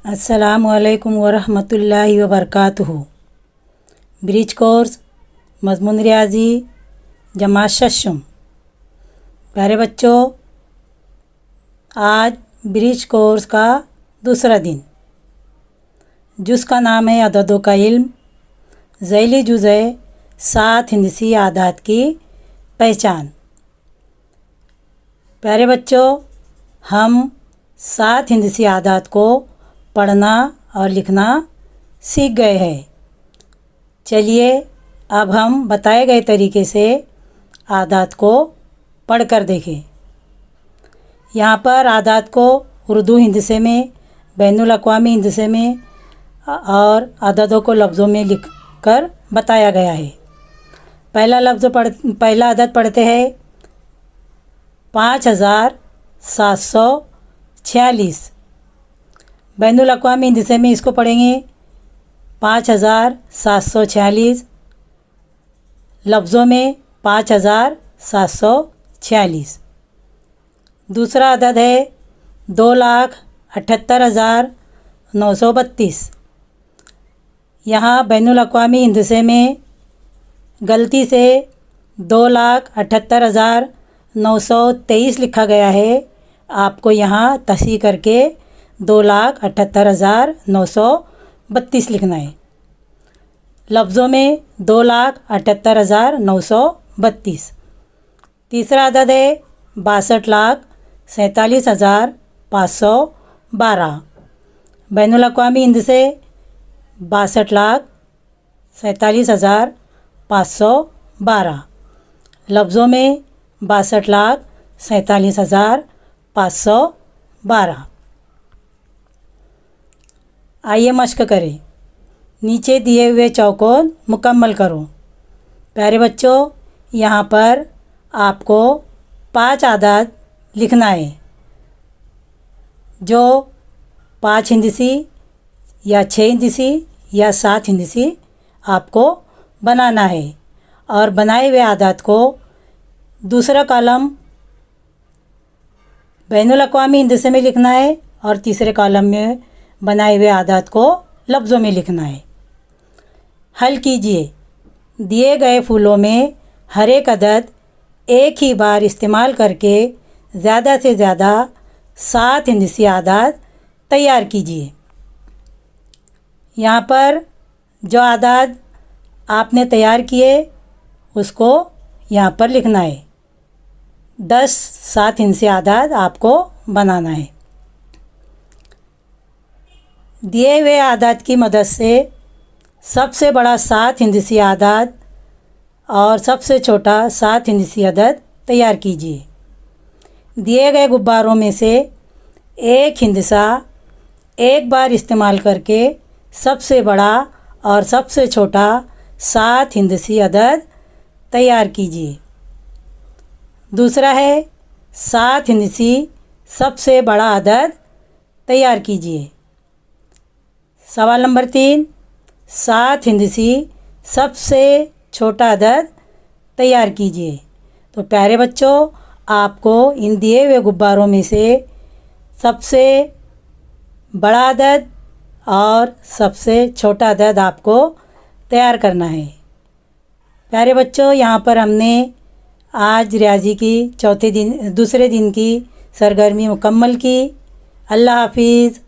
अस्सलामुअलैकुम वरहमतुल्लाहि वबरकातुहू। Bridge course मज़मून रियाज़ी जमात शशम। प्यारे बच्चों, आज ब्रिज कोर्स का दूसरा दिन, जिसका नाम है अददों का इल्म। ज़ैली जुज़ है 7 हिंदसी आदात की पहचान। प्यारे बच्चों, हम 7 हिंदसी आदात को पढ़ना और लिखना सीख गए हैं। चलिए अब हम बताए गए तरीके से आदात को पढ़कर देखें। यहाँ पर आदात को उर्दू हिंदसे में, बैनुल अक़वामी हिंदसे में और अददों को लफ्ज़ों में लिखकर बताया गया है। पहला अदद पढ़ते हैं 5746। बैनुल अक़वामी हिंदसे में इसको पढ़ेंगे 5746, लफ्ज़ों में 5746। दूसरा अदद है 2,78,932। यहाँ बैनुल अक़वामी हिंदसे में गलती से 2,78,923 लिखा गया है। आपको यहाँ तस्हीह करके 2,78,932 लिखना है। लफ्ज़ों में 2,78,932। तीसरा अदद है 62,47,512। बैनुल अक़वामी हिंदसे 62,47,512, लफ्ज़ों में 62,47,512। आइए मश्क करें। नीचे दिए हुए चौकोन मुकम्मल करो। प्यारे बच्चों, यहाँ पर आपको 5 आदात लिखना है, जो 5 हिंदसी या 6 हिंदसी या 7 हिंदसी आपको बनाना है। और बनाए हुए आदात को दूसरा कॉलम बैनुल अक़वामी हिंदसे में लिखना है और तीसरे कॉलम में बनाए हुए आदात को लफ्ज़ों में लिखना है। हल कीजिए। दिए गए फूलों में हर एक अदद एक ही बार इस्तेमाल करके ज़्यादा से ज़्यादा 7 हिंदसी आदात तैयार कीजिए। यहाँ पर जो आदात आपने तैयार किए उसको यहाँ पर लिखना है। 10 7 हिंदसी आदात आपको बनाना है। दिए हुए आदात की मदद से सबसे बड़ा 7 हिंदसी आदात और सबसे छोटा 7 हिंदसी अदद तैयार कीजिए। दिए गए गुब्बारों में से एक हिंदसा एक बार इस्तेमाल करके सबसे बड़ा और सबसे छोटा 7 हिंदसी अदद तैयार कीजिए। दूसरा है 7 हिंदसी सबसे बड़ा अदद तैयार कीजिए। सवाल नंबर 3, 7 हिंदसी सबसे छोटा अदद तैयार कीजिए। तो प्यारे बच्चों, आपको इन दिए हुए गुब्बारों में से सबसे बड़ा अदद और सबसे छोटा अदद आपको तैयार करना है। प्यारे बच्चों, यहाँ पर हमने आज रियाज़ी की दूसरे दिन की सरगर्मी मुकम्मल की। अल्लाह हाफिज़।